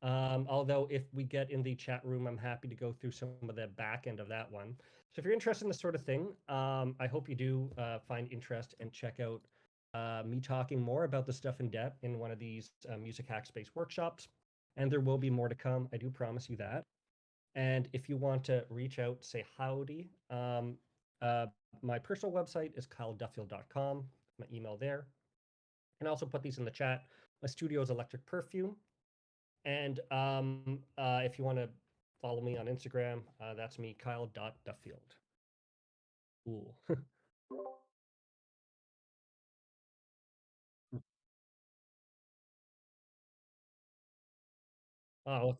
[SPEAKER 2] although if we get in the chat room, I'm happy to go through some of the back end of that one. So if you're interested in this sort of thing, I hope you do find interest and check out me talking more about the stuff in depth in one of these Music Hackspace workshops. And there will be more to come. I do promise you that. And if you want to reach out, say howdy, my personal website is kyleduffield.com. My email there. I can also put these in the chat. My studio is Electric Perfume. And if you want to follow me on Instagram, that's me, Kyle.Duffield. Cool. Oh,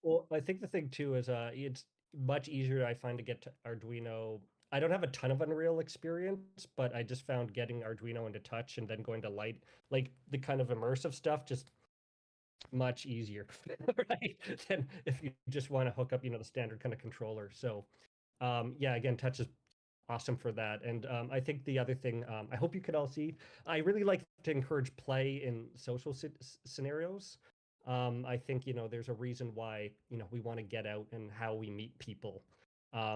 [SPEAKER 2] Well, I think the thing too is it's much easier I find to get to Arduino. I don't have a ton of Unreal experience, but I just found getting Arduino into Touch and then going to Light, like the kind of immersive stuff, just much easier, right? Than if you just want to hook up, the standard kind of controller. So, yeah, again, Touch is awesome for that. And I think the other thing, I hope you could all see, I really like to encourage play in social scenarios. I think, there's a reason why, we want to get out and how we meet people.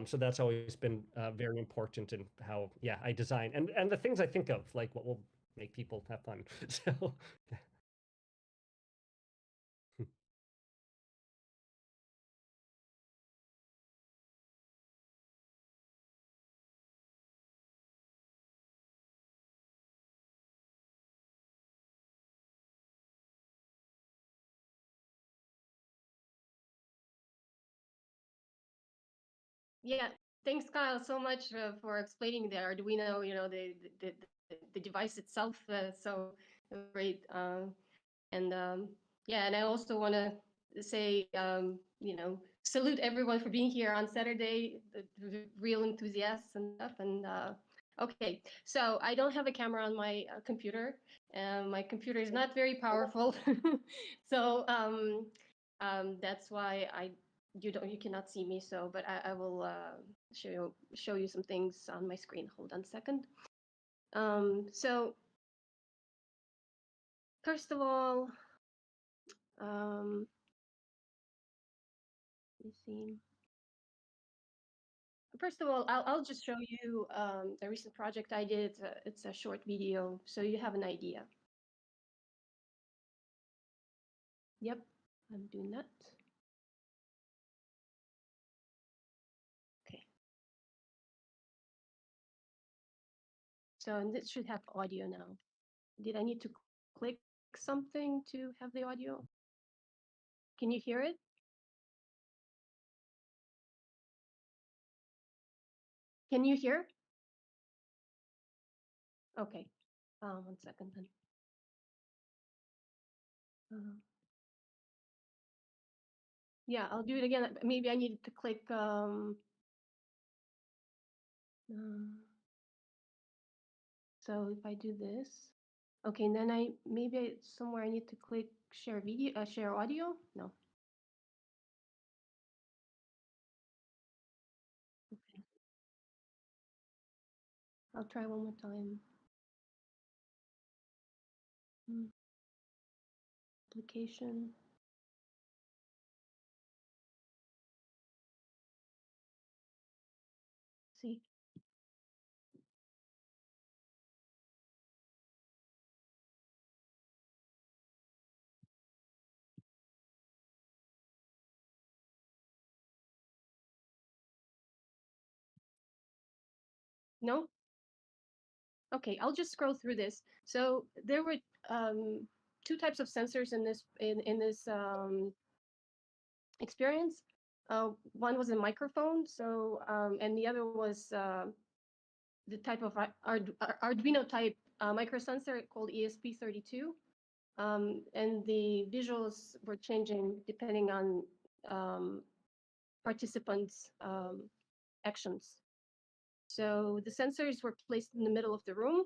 [SPEAKER 2] So that's always been very important in how, yeah, I design and the things I think of, like what will make people have fun. So,
[SPEAKER 4] Yeah, thanks, Kyle, so much for explaining the Arduino, the device itself. So great. And yeah, and I also want to say, salute everyone for being here on Saturday, the real enthusiasts and stuff. And okay, so I don't have a camera on my computer. My computer is not very powerful, so that's why you cannot see me. So, but I will show you some things on my screen. Hold on a second. So first of all, let me see. First of all, I'll just show you a recent project I did. It's a short video, so you have an idea. Yep, I'm doing that. Okay. So and this should have audio now. Did I need to click something to have the audio? Can you hear it? Can you hear? Okay. 1 second then. Uh, yeah, I'll do it again. Maybe I needed to click. So if I do this, okay, and then maybe somewhere I need to click share video, share audio. No. Okay. I'll try one more time. Application. See. No? Okay, I'll just scroll through this. So there were two types of sensors in this experience. One was a microphone, so and the other was the type of Arduino type microsensor called ESP32. And the visuals were changing depending on participants' actions. So the sensors were placed in the middle of the room.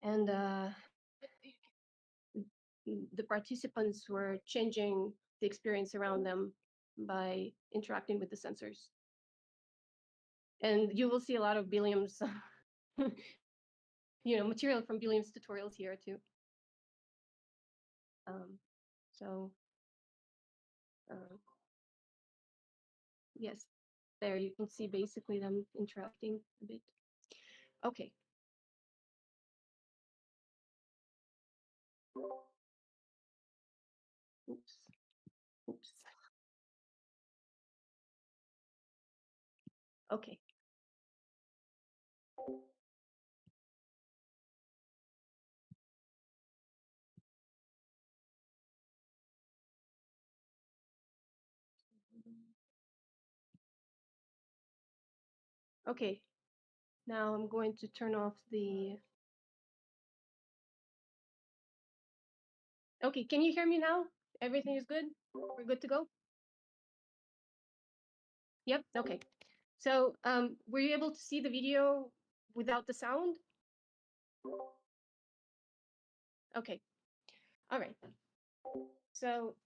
[SPEAKER 4] And the participants were changing the experience around them by interacting with the sensors. And you will see a lot of Bileam's, material from Bileam's tutorials here too. So, yes, there you can see basically them interacting a bit. Okay. Oops. Oops. Okay. Okay. Now I'm going to turn off the Okay, can you hear me now? Everything is good? We're good to go? Yep, okay. So were you able to see the video without the sound? Okay, all right. So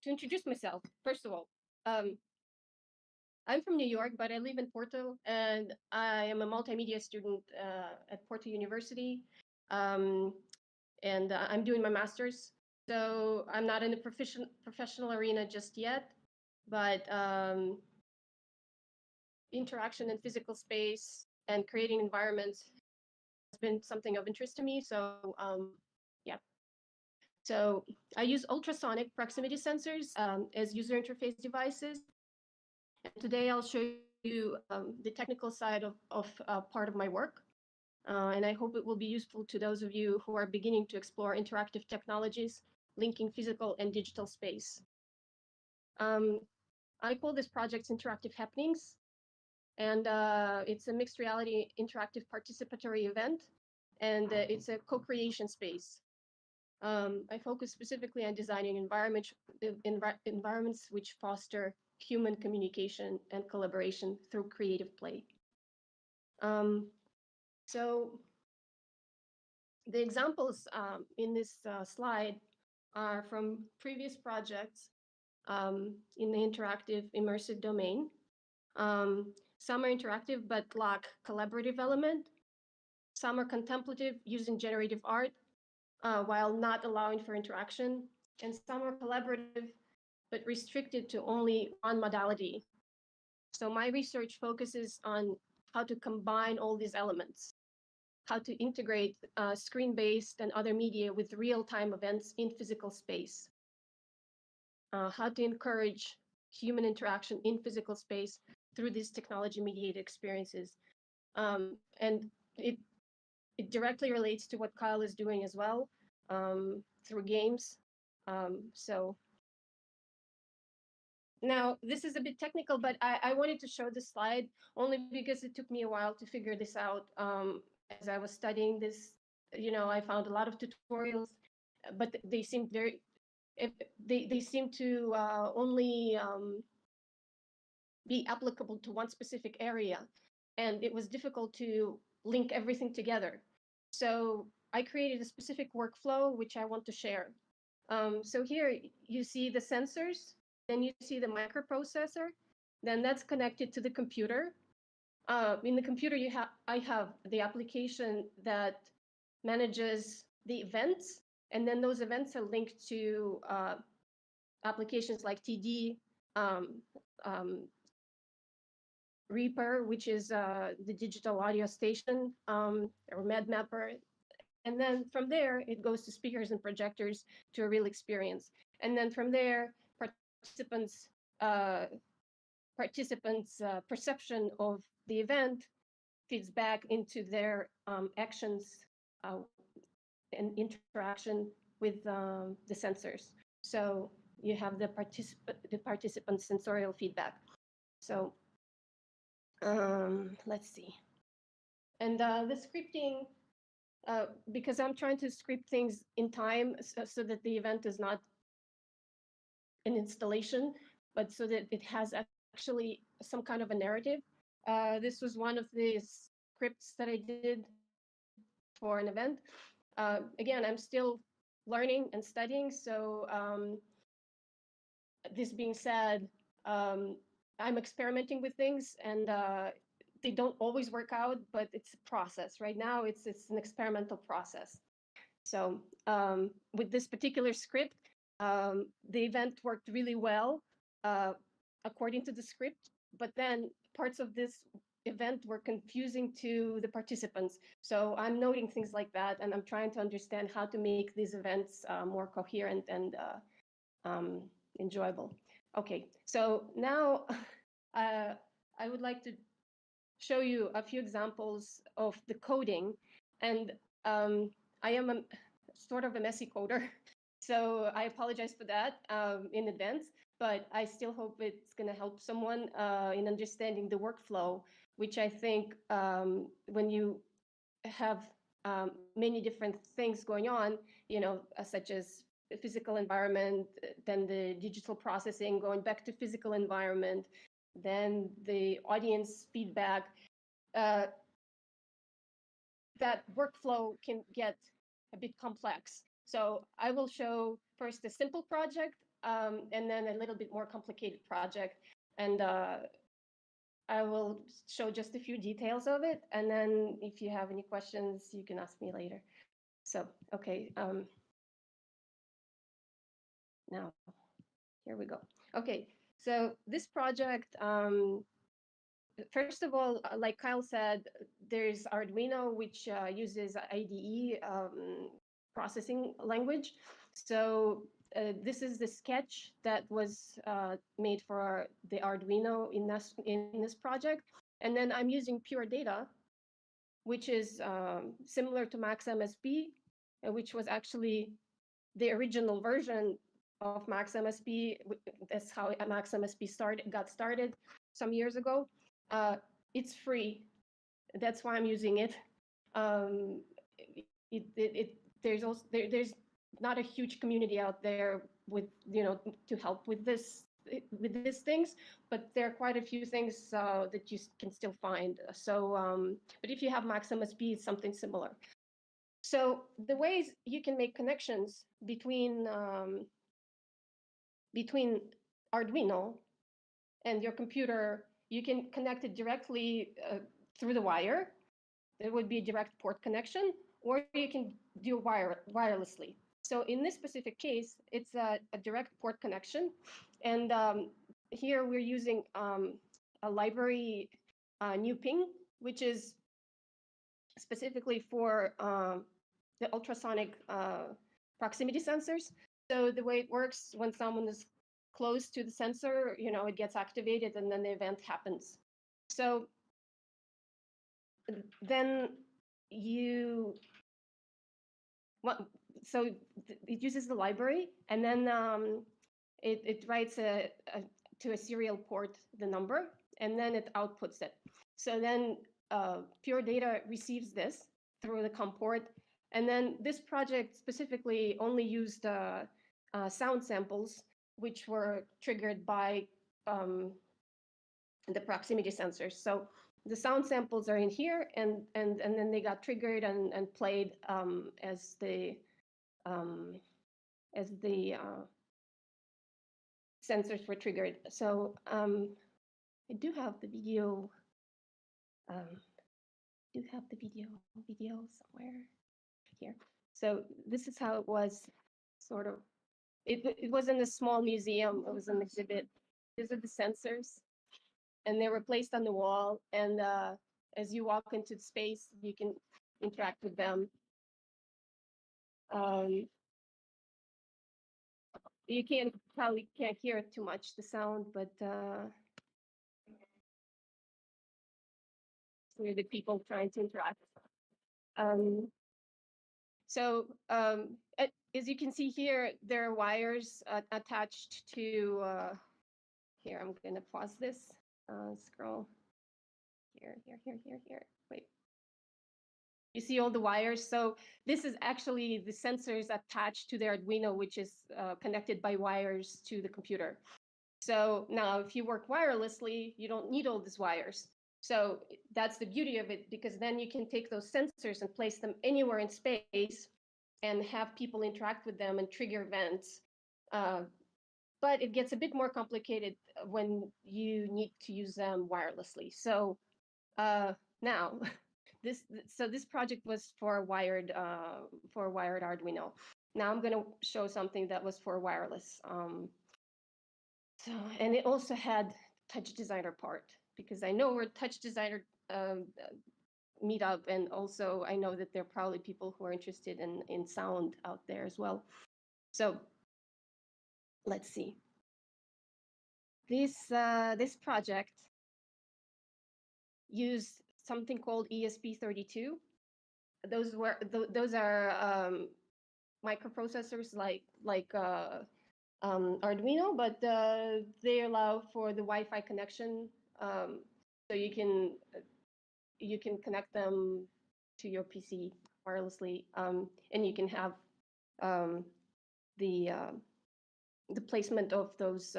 [SPEAKER 4] to introduce myself, first of all, I'm from New York, but I live in Porto, and I am a multimedia student at Porto University. And I'm doing my master's. So I'm not in the professional arena just yet, but interaction in physical space and creating environments has been something of interest to me. So yeah. So I use ultrasonic proximity sensors as user interface devices. And today I'll show you the technical side of part of my work. And I hope it will be useful to those of you who are beginning to explore interactive technologies linking physical and digital space. I call this project Interactive Happenings, and it's a mixed reality interactive participatory event, and it's a co-creation space. I focus specifically on designing environments which foster human communication and collaboration through creative play. So the examples in this slide are from previous projects in the interactive immersive domain. Some are interactive but lack collaborative element. Some are contemplative using generative art while not allowing for interaction. And some are collaborative but restricted to only one modality. So my research focuses on how to combine all these elements, how to integrate screen-based and other media with real-time events in physical space, how to encourage human interaction in physical space through these technology-mediated experiences. And it directly relates to what Kyle is doing as well through games. So now this is a bit technical, but I wanted to show this slide only because it took me a while to figure this out. As I was studying this, I found a lot of tutorials, but they seemed they seem to only be applicable to one specific area, and it was difficult to link everything together. So I created a specific workflow which I want to share. So here you see the sensors, then you see the microprocessor, then that's connected to the computer. In the computer, I have the application that manages the events, and then those events are linked to applications like TD, Reaper, which is the digital audio station, or MedMapper. And then from there, it goes to speakers and projectors to a real experience. And then from there, participants' perception of the event feeds back into their actions and interaction with the sensors. So you have the participant sensorial feedback. So let's see. And the scripting, because I'm trying to script things in time so that the event is not an installation, but so that it has actually some kind of a narrative. This was one of the scripts that I did for an event. Again, I'm still learning and studying, so this being said, I'm experimenting with things, and they don't always work out, but it's a process. Right now, it's an experimental process. So with this particular script, the event worked really well according to the script, but then parts of this event were confusing to the participants. So I'm noting things like that, and I'm trying to understand how to make these events more coherent and enjoyable. Okay, so now I would like to show you a few examples of the coding, and I am a sort of a messy coder, so I apologize for that in advance, but I still hope it's going to help someone in understanding the workflow, which I think when you have many different things going on, such as the physical environment, then the digital processing, going back to physical environment, then the audience feedback. That workflow can get a bit complex. So I will show first a simple project, and then a little bit more complicated project. And I will show just a few details of it. And then if you have any questions, you can ask me later. So, okay. Now, here we go. Okay, so this project, first of all, like Kyle said, there's Arduino, which uses IDE processing language. So this is the sketch that was made for the Arduino in this project. And then I'm using pure data, which is similar to MaxMSP, which was actually the original version of MaxMSP. That's how MaxMSP got started some years ago. It's free. That's why I'm using it. There's not a huge community out there with to help with these things, but there are quite a few things that you can still find. So, but if you have MaxMSP, it's something similar. So the ways you can make connections between Arduino and your computer, you can connect it directly through the wire. There would be a direct port connection, or you can do wirelessly. So in this specific case, it's a direct port connection. And here we're using a library, NewPing, which is specifically for the ultrasonic proximity sensors. So the way it works, when someone is close to the sensor, it gets activated and then the event happens. So then so it uses the library, and then it writes to a serial port the number, and then it outputs it. So then pure data receives this through the COM port, and then this project specifically only used sound samples, which were triggered by the proximity sensors. So the sound samples are in here, and then they got triggered and played as the sensors were triggered. So I do have the video. Video somewhere here. So this is how it was, sort of. It was in a small museum. It was an exhibit. These are the sensors, and they were placed on the wall. And as you walk into the space, you can interact with them. You probably can't hear it too much, the sound, but we're the people trying to interact. So as you can see here, there are wires attached to, here, I'm gonna pause this, scroll, here. Wait. You see all the wires? So this is actually the sensors attached to the Arduino, which is connected by wires to the computer. So now if you work wirelessly, you don't need all these wires. So that's the beauty of it, because then you can take those sensors and place them anywhere in space and have people interact with them and trigger events. But it gets a bit more complicated when you need to use them wirelessly. So now, this project was for wired Arduino. Now I'm going to show something that was for wireless. And it also had TouchDesigner part, because I know we're TouchDesigner Meetup, and also I know that there are probably people who are interested in sound out there as well. So let's see. This project used something called ESP32. Those are microprocessors like Arduino, but they allow for the Wi-Fi connection. So you can connect them to your PC wirelessly, and you can have the placement of those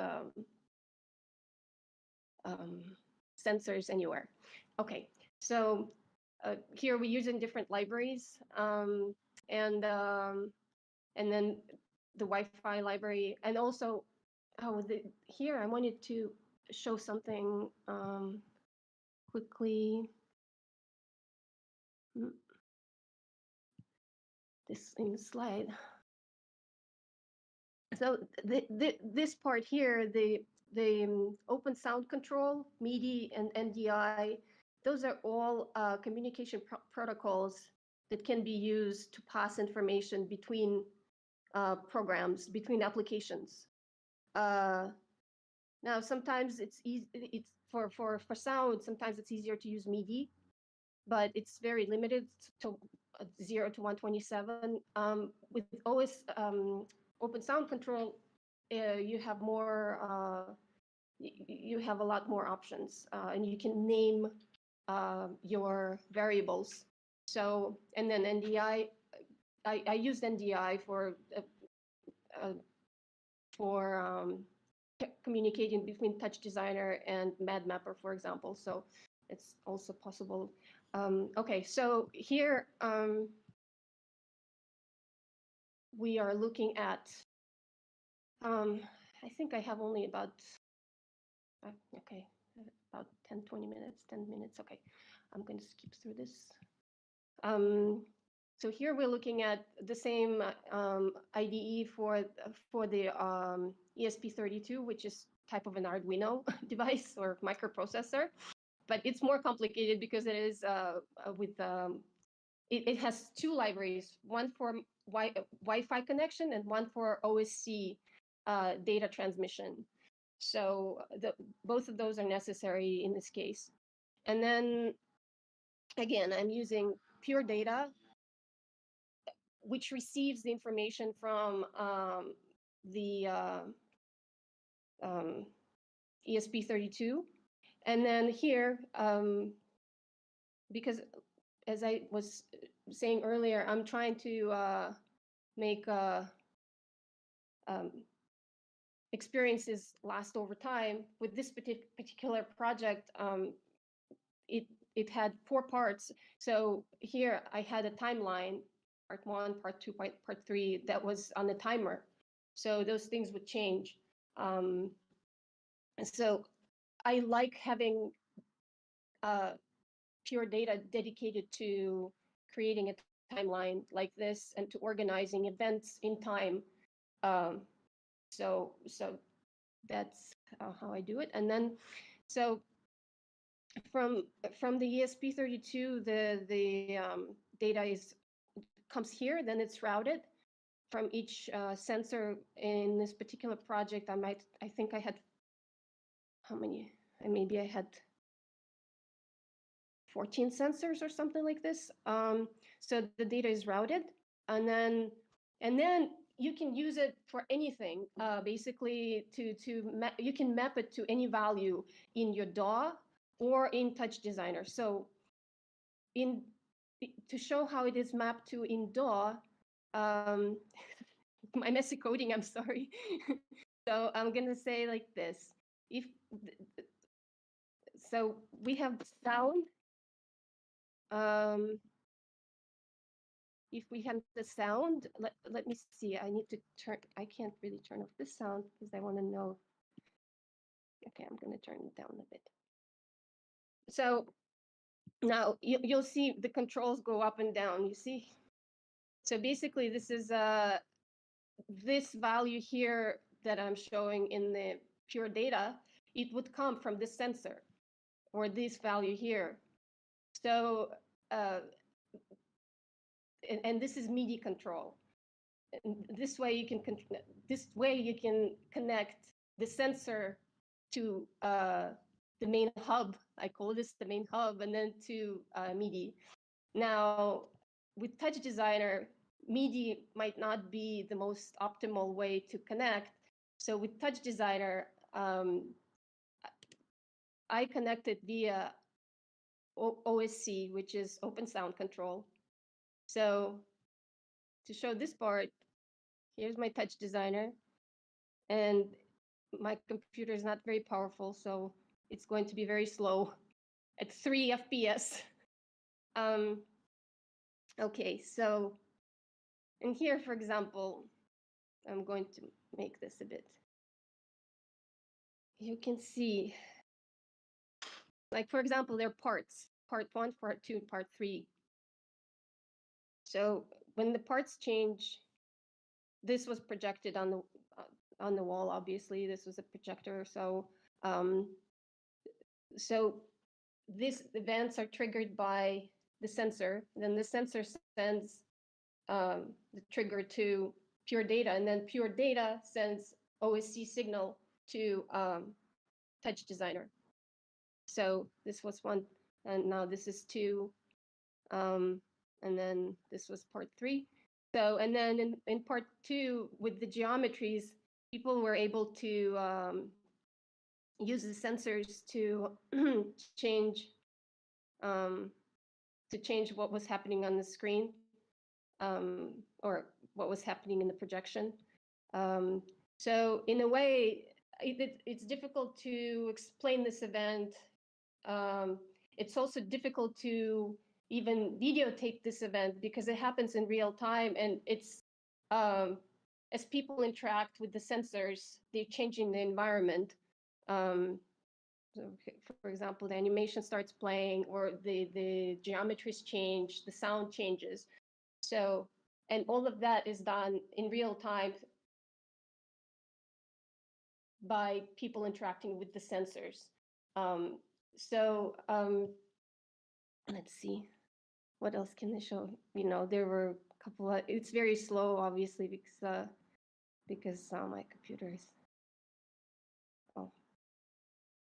[SPEAKER 4] sensors anywhere. Okay, so here we're using different libraries, and then the Wi-Fi library, and also here I wanted to show something quickly. This in the slide. So this part here, the open sound control, MIDI and NDI, those are all communication protocols that can be used to pass information between programs, between applications. Now, sometimes it's easy. It's for sound. Sometimes it's easier to use MIDI, but it's very limited to 0 to 127. With OS open sound control, you have more. You have a lot more options, and you can name your variables. So, and then NDI. I used NDI for communicating between TouchDesigner and MadMapper, for example. So it's also possible. Okay, so here we are looking at, I think I have only about, okay, about 10 minutes. Okay, I'm going to skip through this. So here we're looking at the same IDE for the ESP32, which is type of an Arduino device or microprocessor, but it's more complicated because it is it has two libraries, one for Wi-Fi connection and one for OSC data transmission. So both of those are necessary in this case. And then again, I'm using pure data, which receives the information from the ESP32. And then here, because as I was saying earlier, I'm trying to make experiences last over time. With this particular project, it had 4 parts. So here I had a timeline, part 1, part 2, part 3, that was on the timer. So those things would change. And so I like having pure data dedicated to creating a timeline like this and to organizing events in time. So that's how I do it. And then, so from the ESP32, the data comes here, then it's routed from each sensor. In this particular project, I think I had, how many? Maybe I had 14 sensors or something like this. So the data is routed, and then you can use it for anything. Basically, you can map it to any value in your DAW or in TouchDesigner. So to show how it is mapped to in DAW, my messy coding, I'm sorry. So I'm gonna say like this: so we have sound. If we have the sound, let me see. I need to turn. I can't really turn off this sound because I want to know. Okay, I'm gonna turn it down a bit. So now you'll see the controls go up and down. You see. So basically, this is this value here that I'm showing in the pure data. It would come from this sensor, or this value here. So and this is MIDI control. And this way you can connect the sensor to the main hub. I call this the main hub, and then to MIDI. Now, with TouchDesigner, MIDI might not be the most optimal way to connect. So with TouchDesigner, I connected via OSC, which is Open Sound Control. So to show this part, here's my TouchDesigner, and my computer is not very powerful, so it's going to be very slow at 3 FPS. Okay, so in here, for example, I'm going to make this a bit. You can see, like, for example, there are parts, part 1, part 2, part 3. So when the parts change, this was projected on the wall, obviously. This was a projector, so these events are triggered by the sensor. Then the sensor sends the trigger to pure data, and then pure data sends OSC signal to TouchDesigner. So this was 1, and now this is 2, and then this was part 3. So, and then in part 2, with the geometries, people were able to use the sensors to change what was happening on the screen, or what was happening in the projection. So in a way, it's difficult to explain this event. It's also difficult to even videotape this event because it happens in real time, and it's as people interact with the sensors, they're changing the environment. So for example, the animation starts playing, or the geometries change, the sound changes. So, and all of that is done in real time by people interacting with the sensors. Let's see, what else can I show? You know, there were a couple of, it's very slow, obviously, because my computer is, oh,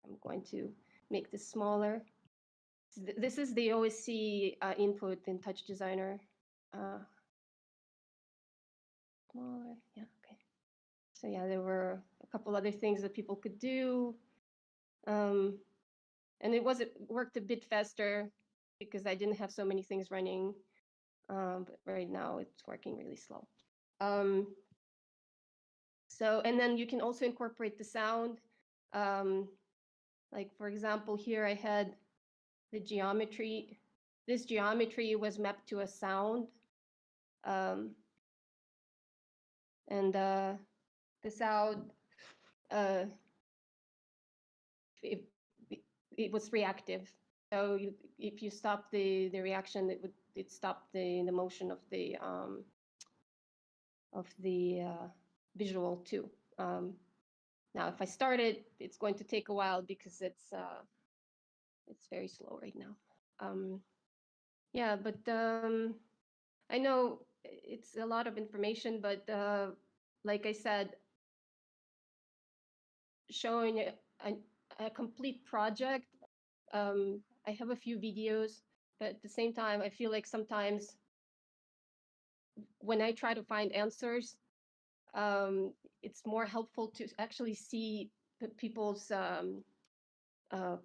[SPEAKER 4] I'm going to make this smaller. This is the OSC input in TouchDesigner. Smaller, yeah, okay. So yeah, there were a couple other things that people could do. And it worked a bit faster because I didn't have so many things running. But right now it's working really slow. So, and then you can also incorporate the sound. Like for example, here I had the geometry. This geometry was mapped to a sound. And the sound, it was reactive. So if you stop the reaction, it stop the motion of the visual too. Now, if I start it, it's going to take a while because it's very slow right now. Yeah, but I know it's a lot of information, but like I said, showing a complete project. I have a few videos, but at the same time, I feel like sometimes when I try to find answers, it's more helpful to actually see people's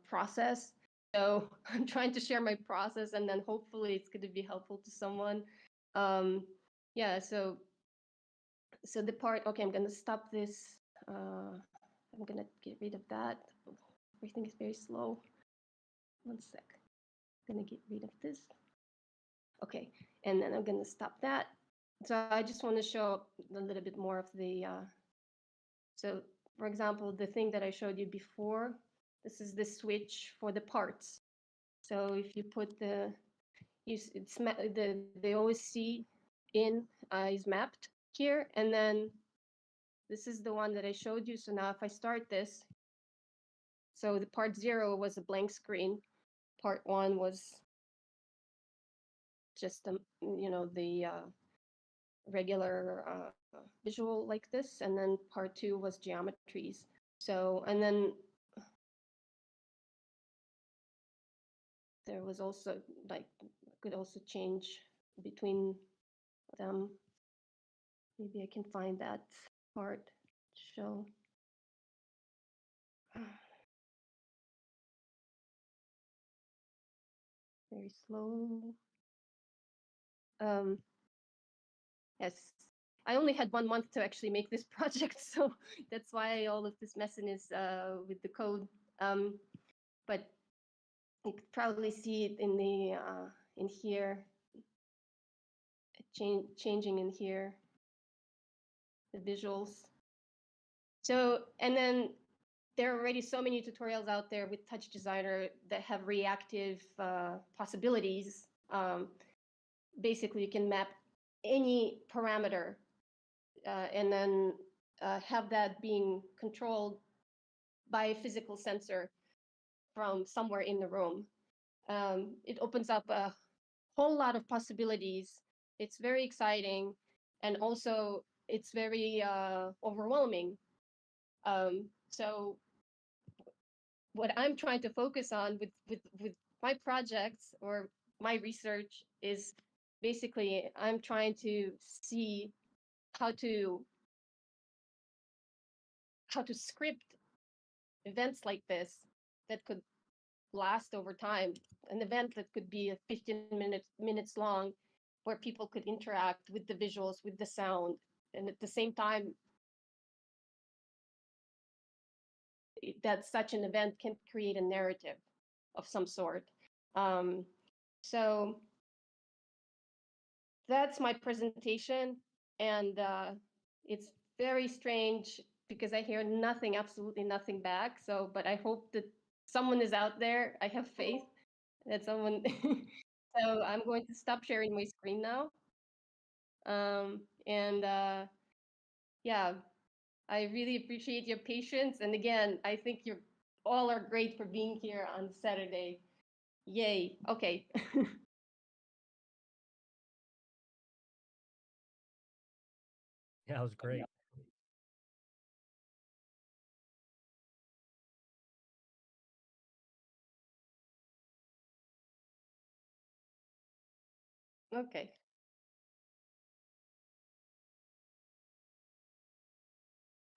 [SPEAKER 4] process. So I'm trying to share my process, and then hopefully it's going to be helpful to someone. Yeah, so the part, okay, I'm going to stop this. I'm going to get rid of that. Everything is very slow. 1 sec. I'm going to get rid of this. Okay, and then I'm going to stop that. So I just want to show a little bit more of the, so for example, the thing that I showed you before, this is the switch for the parts. So if you put the OSC in is mapped here, and then this is the one that I showed you. So now if I start this, so the part 0 was a blank screen, part 1 was just the regular visual like this, and then part 2 was geometries. So, and then there was also like, could also change between them. Maybe I can find that part to show. very slow. Yes, I only had 1 month to actually make this project, so that's why all of this messiness with the code. But you could probably see it in the in here, changing in here, the visuals. So, and then there are already so many tutorials out there with TouchDesigner that have reactive possibilities. Basically, you can map any parameter and then have that being controlled by a physical sensor from somewhere in the room. It opens up a whole lot of possibilities. It's very exciting, and also it's very overwhelming. So what I'm trying to focus on with my projects or my research is basically I'm trying to see how to script events like this that could last over time. An event that could be 15 minutes long, where people could interact with the visuals, with the sound, and at the same time, that such an event can create a narrative of some sort. So that's my presentation, and it's very strange because I hear nothing, absolutely nothing back. So, but I hope that someone is out there. I have faith that someone. So I'm going to stop sharing my screen now. And yeah, I really appreciate your patience. And again, I think you all are great for being here on Saturday. Yay. Okay.
[SPEAKER 2] Yeah, it was great.
[SPEAKER 4] Okay.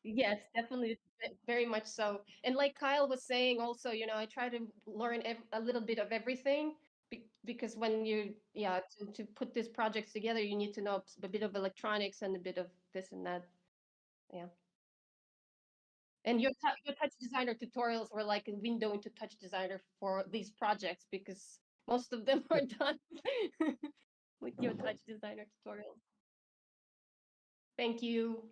[SPEAKER 4] Yes, definitely, very much so. And like Kyle was saying, also, I try to learn a little bit of everything because when you, yeah, to put these projects together, you need to know a bit of electronics and a bit of this and that. Yeah. And your TouchDesigner tutorials were like a window into TouchDesigner for these projects because most of them are done with your TouchDesigner tutorials. Thank you.